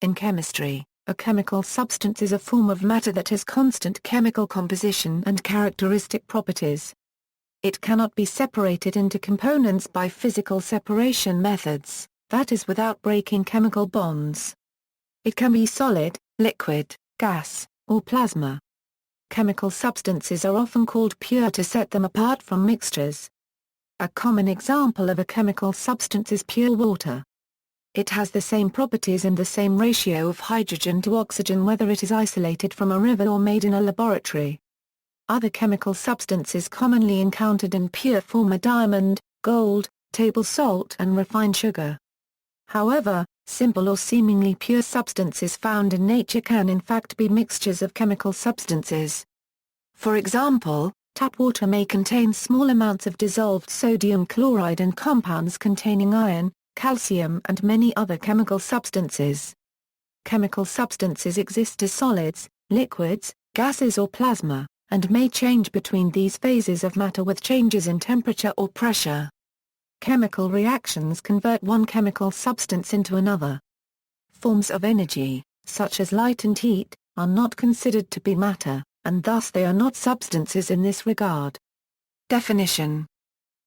In chemistry, a chemical substance is a form of matter that has constant chemical composition and characteristic properties. It cannot be separated into components by physical separation methods, that is without breaking chemical bonds. It can be solid, liquid, gas, or plasma. Chemical substances are often called pure to set them apart from mixtures. A common example of a chemical substance is pure water. It has the same properties and the same ratio of hydrogen to oxygen whether it is isolated from a river or made in a laboratory. Other chemical substances commonly encountered in pure form are diamond, gold, table salt and refined sugar. However, simple or seemingly pure substances found in nature can in fact be mixtures of chemical substances. For example, tap water may contain small amounts of dissolved sodium chloride and compounds containing iron, calcium and many other chemical substances. Chemical substances exist as solids, liquids, gases or plasma, and may change between these phases of matter with changes in temperature or pressure. Chemical reactions convert one chemical substance into another. Forms of energy, such as light and heat, are not considered to be matter, and thus they are not substances in this regard. Definition: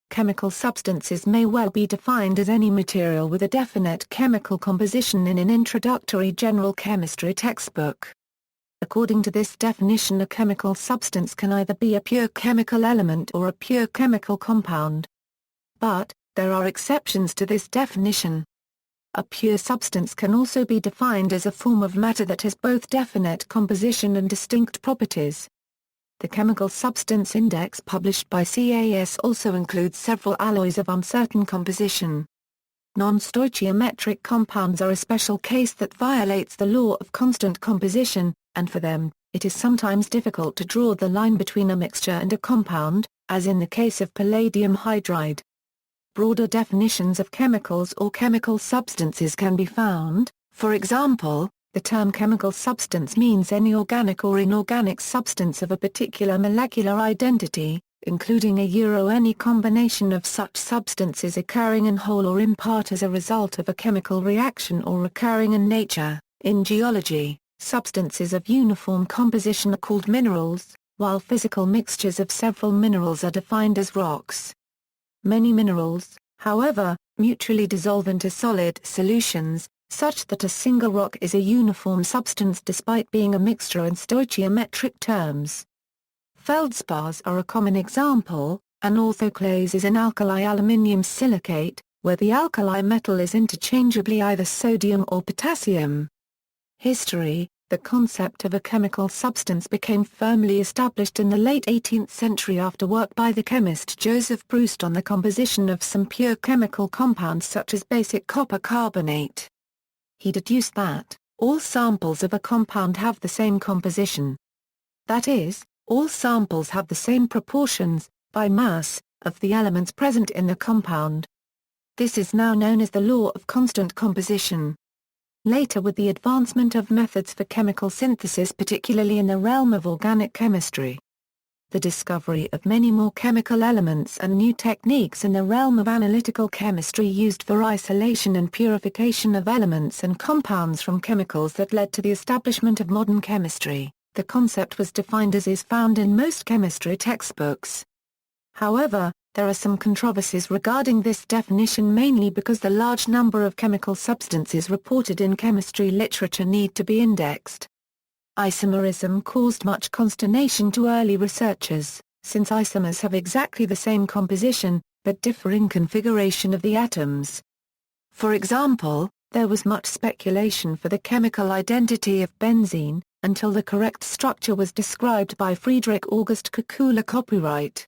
chemical substances may well be defined as any material with a definite chemical composition in an introductory general chemistry textbook. According to this definition, a chemical substance can either be a pure chemical element or a pure chemical compound. But, there are exceptions to this definition. A pure substance can also be defined as a form of matter that has both definite composition and distinct properties. The Chemical Substance Index published by CAS also includes several alloys of uncertain composition. Non-stoichiometric compounds are a special case that violates the law of constant composition, and for them, it is sometimes difficult to draw the line between a mixture and a compound, as in the case of palladium hydride. Broader definitions of chemicals or chemical substances can be found. For example, the term chemical substance means any organic or inorganic substance of a particular molecular identity, including any combination of such substances occurring in whole or in part as a result of a chemical reaction or occurring in nature. In geology, substances of uniform composition are called minerals, while physical mixtures of several minerals are defined as rocks. Many minerals, however, mutually dissolve into solid solutions, such that a single rock is a uniform substance despite being a mixture in stoichiometric terms. Feldspars are a common example, and orthoclase is an alkali aluminium silicate, where the alkali metal is interchangeably either sodium or potassium. History: the concept of a chemical substance became firmly established in the late 18th century after work by the chemist Joseph Proust on the composition of some pure chemical compounds such as basic copper carbonate. He deduced that all samples of a compound have the same composition. That is, all samples have the same proportions, by mass, of the elements present in the compound. This is now known as the law of constant composition. Later, with the advancement of methods for chemical synthesis, particularly in the realm of organic chemistry, the discovery of many more chemical elements and new techniques in the realm of analytical chemistry used for isolation and purification of elements and compounds from chemicals that led to the establishment of modern chemistry, the concept was defined as is found in most chemistry textbooks. However, there are some controversies regarding this definition, mainly because the large number of chemical substances reported in chemistry literature need to be indexed. Isomerism caused much consternation to early researchers, since isomers have exactly the same composition, but differing configuration of the atoms. For example, there was much speculation for the chemical identity of benzene, until the correct structure was described by Friedrich August Kekula. Copyright.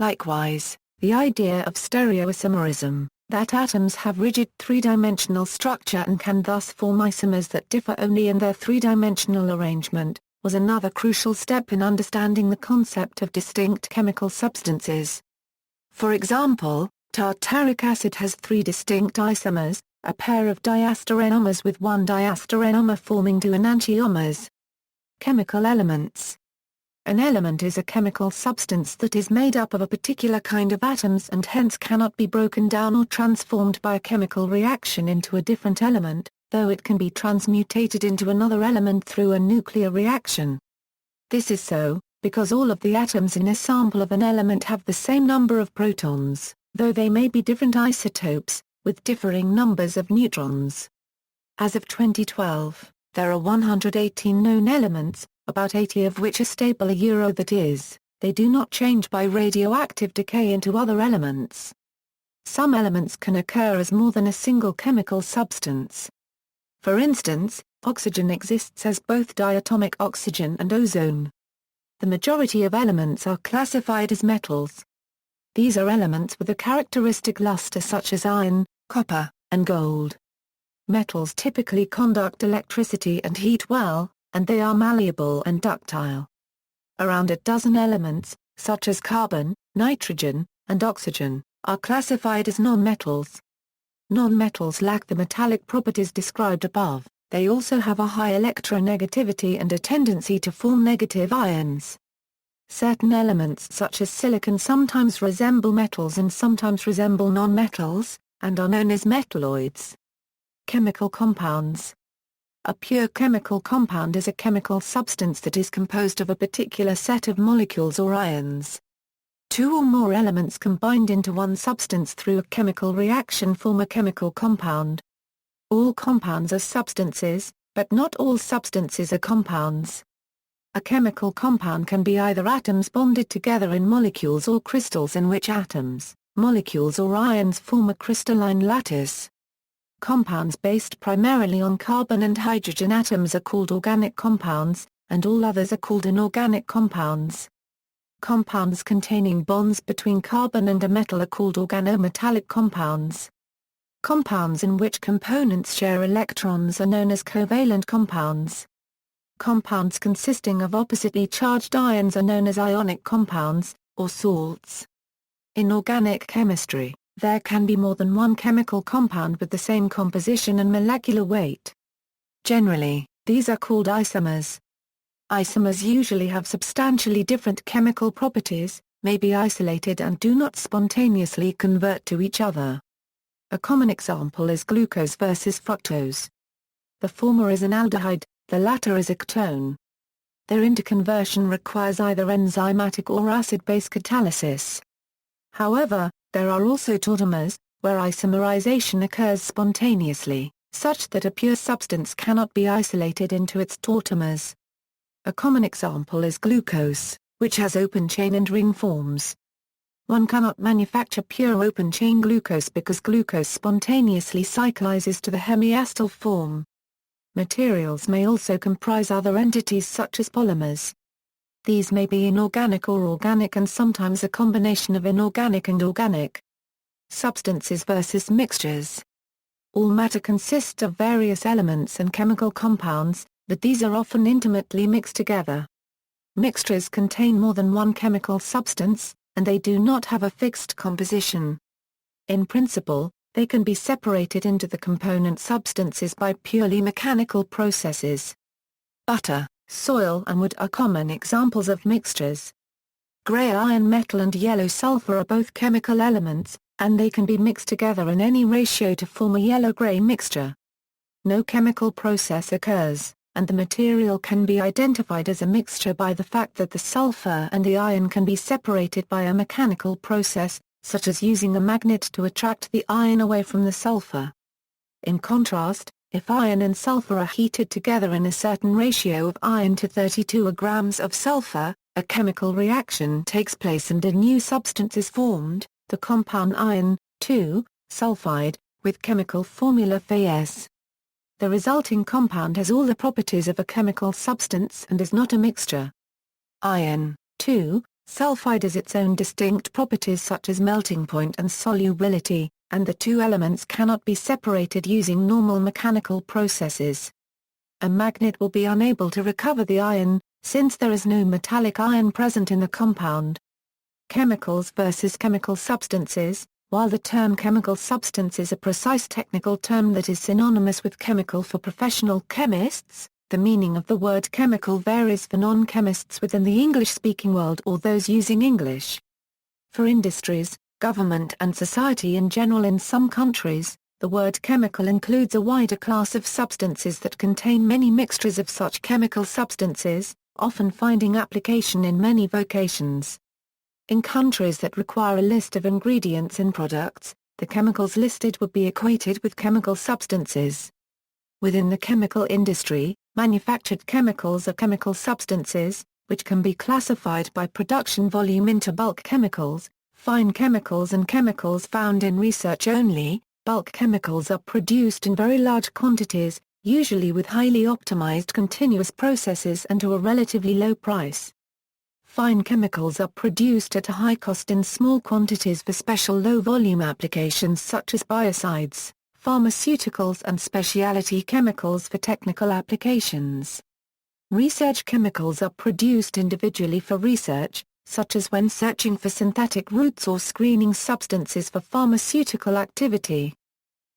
Likewise, the idea of stereoisomerism, that atoms have rigid three-dimensional structure and can thus form isomers that differ only in their three-dimensional arrangement, was another crucial step in understanding the concept of distinct chemical substances. For example, tartaric acid has three distinct isomers, a pair of diastereomers with one diastereomer forming two enantiomers. Chemical elements. An element is a chemical substance that is made up of a particular kind of atoms and hence cannot be broken down or transformed by a chemical reaction into a different element, though it can be transmutated into another element through a nuclear reaction. This is so, because all of the atoms in a sample of an element have the same number of protons, though they may be different isotopes, with differing numbers of neutrons. As of 2012, there are 118 known elements, about 80 of which are stable, that is, they do not change by radioactive decay into other elements. Some elements can occur as more than a single chemical substance. For instance, oxygen exists as both diatomic oxygen and ozone. The majority of elements are classified as metals. These are elements with a characteristic luster such as iron, copper, and gold. Metals typically conduct electricity and heat well, and they are malleable and ductile. Around a dozen elements, such as carbon, nitrogen, and oxygen, are classified as nonmetals. Nonmetals lack the metallic properties described above. They also have a high electronegativity and a tendency to form negative ions. Certain elements such as silicon sometimes resemble metals and sometimes resemble nonmetals, and are known as metalloids. Chemical compounds. A pure chemical compound is a chemical substance that is composed of a particular set of molecules or ions. Two or more elements combined into one substance through a chemical reaction form a chemical compound. All compounds are substances, but not all substances are compounds. A chemical compound can be either atoms bonded together in molecules or crystals in which atoms, molecules or ions form a crystalline lattice. Compounds based primarily on carbon and hydrogen atoms are called organic compounds, and all others are called inorganic compounds. Compounds containing bonds between carbon and a metal are called organometallic compounds. Compounds in which components share electrons are known as covalent compounds. Compounds consisting of oppositely charged ions are known as ionic compounds, or salts. In organic chemistry, there can be more than one chemical compound with the same composition and molecular weight. Generally, these are called isomers. Isomers usually have substantially different chemical properties, may be isolated and do not spontaneously convert to each other. A common example is glucose versus fructose. The former is an aldehyde, the latter is a ketone. Their interconversion requires either enzymatic or acid-base catalysis. However, there are also tautomers, where isomerization occurs spontaneously, such that a pure substance cannot be isolated into its tautomers. A common example is glucose, which has open-chain and ring forms. One cannot manufacture pure open-chain glucose because glucose spontaneously cyclizes to the hemiacetal form. Materials may also comprise other entities such as polymers. These may be inorganic or organic and sometimes a combination of inorganic and organic. Substances versus mixtures. All matter consists of various elements and chemical compounds, but these are often intimately mixed together. Mixtures contain more than one chemical substance, and they do not have a fixed composition. In principle, they can be separated into the component substances by purely mechanical processes. Butter, soil and wood are common examples of mixtures. Gray iron metal and yellow sulfur are both chemical elements, and they can be mixed together in any ratio to form a yellow-gray mixture. No chemical process occurs, and the material can be identified as a mixture by the fact that the sulfur and the iron can be separated by a mechanical process, such as using a magnet to attract the iron away from the sulfur. In contrast, if iron and sulfur are heated together in a certain ratio of iron to 32 grams of sulfur, a chemical reaction takes place and a new substance is formed, the compound iron, sulfide, with chemical formula Fe(S). The resulting compound has all the properties of a chemical substance and is not a mixture. Iron, sulfide has its own distinct properties such as melting point and solubility, and the two elements cannot be separated using normal mechanical processes. A magnet will be unable to recover the iron, since there is no metallic iron present in the compound. Chemicals versus chemical substances. While the term chemical substance is a precise technical term that is synonymous with chemical for professional chemists, the meaning of the word chemical varies for non-chemists within the English-speaking world or those using English. For industries, government and society in general in some countries, The word chemical includes a wider class of substances that contain many mixtures of such chemical substances, often finding application in many vocations. In countries that require a list of ingredients in products, the chemicals listed would be equated with chemical substances. Within the chemical industry, manufactured chemicals are chemical substances, which can be classified by production volume into bulk chemicals, fine chemicals and chemicals found in research only. Bulk chemicals are produced in very large quantities, usually with highly optimized continuous processes and to a relatively low price. Fine chemicals are produced at a high cost in small quantities for special low-volume applications such as biocides, pharmaceuticals and specialty chemicals for technical applications. Research chemicals are produced individually for research, such as when searching for synthetic routes or screening substances for pharmaceutical activity.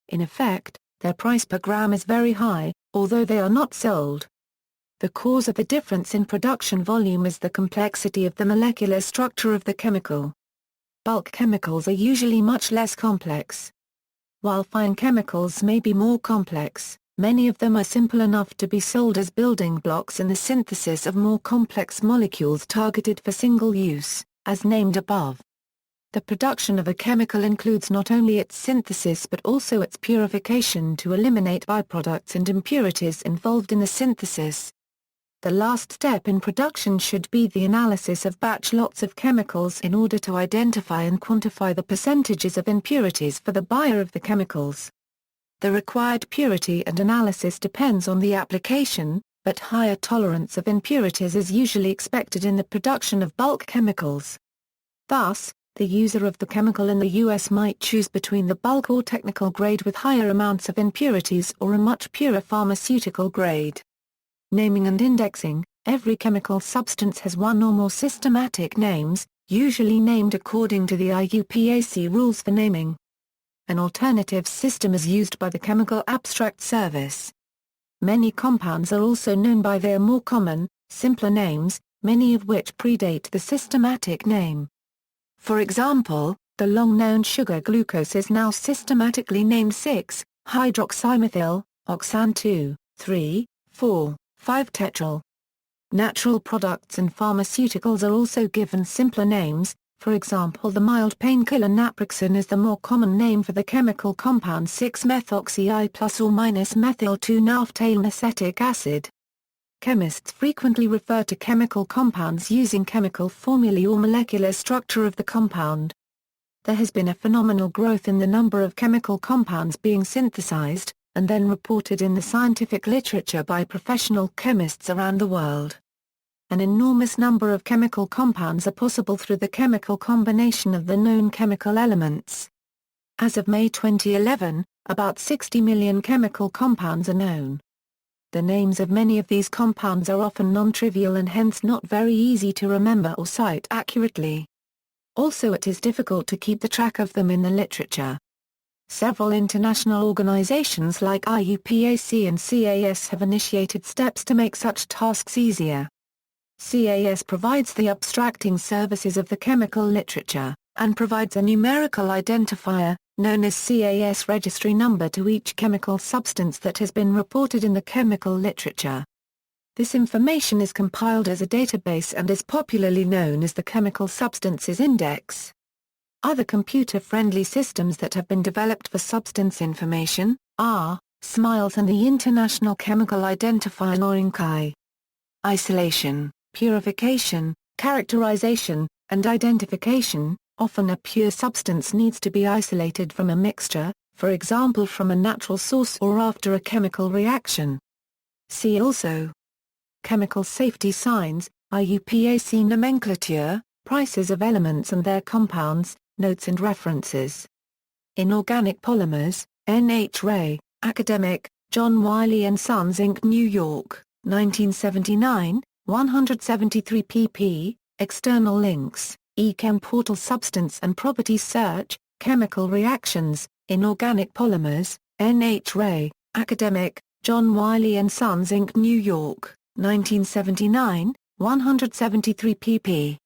In effect, their price per gram is very high, although they are not sold. The cause of the difference in production volume is the complexity of the molecular structure of the chemical. Bulk chemicals are usually much less complex. While fine chemicals may be more complex, many of them are simple enough to be sold as building blocks in the synthesis of more complex molecules targeted for single use, as named above. The production of a chemical includes not only its synthesis but also its purification to eliminate byproducts and impurities involved in the synthesis. The last step in production should be the analysis of batch lots of chemicals in order to identify and quantify the percentages of impurities for the buyer of the chemicals. The required purity and analysis depends on the application, but higher tolerance of impurities is usually expected in the production of bulk chemicals. Thus, the user of the chemical in the U.S. might choose between the bulk or technical grade with higher amounts of impurities or a much purer pharmaceutical grade. Naming and indexing: every chemical substance has one or more systematic names, usually named according to the IUPAC rules for naming. An alternative system is used by the Chemical Abstract Service. Many compounds are also known by their more common, simpler names, many of which predate the systematic name. For example, the long-known sugar glucose is now systematically named 6-hydroxymethyl, oxan 2,3,4,5-tetrol. Natural products and pharmaceuticals are also given simpler names. For example, the mild painkiller naproxen is the more common name for the chemical compound 6-methoxy plus or minus methyl 2-naphthalene acetic acid. Chemists frequently refer to chemical compounds using chemical formulae or molecular structure of the compound. There has been a phenomenal growth in the number of chemical compounds being synthesized, and then reported in the scientific literature by professional chemists around the world. An enormous number of chemical compounds are possible through the chemical combination of the known chemical elements. As of May 2011, about 60 million chemical compounds are known. The names of many of these compounds are often non-trivial and hence not very easy to remember or cite accurately. Also, it is difficult to keep the track of them in the literature. Several international organizations like IUPAC and CAS have initiated steps to make such tasks easier. CAS provides the abstracting services of the chemical literature, and provides a numerical identifier, known as CAS registry number to each chemical substance that has been reported in the chemical literature. This information is compiled as a database and is popularly known as the Chemical Substances Index. Other computer-friendly systems that have been developed for substance information are SMILES and the International Chemical Identifier (INCI). Isolation, purification, characterization, and identification. Often a pure substance needs to be isolated from a mixture, for example from a natural source or after a chemical reaction. See also: Chemical safety signs, IUPAC nomenclature, prices of elements and their compounds, notes and references. Inorganic polymers, N.H. Ray, Academic, John Wiley & Sons Inc. New York, 1979, 173 pp. External links: eChem portal. Substance and properties search, chemical reactions, inorganic polymers, N.H. Ray, Academic, John Wiley & Sons Inc. New York, 1979, 173 pp.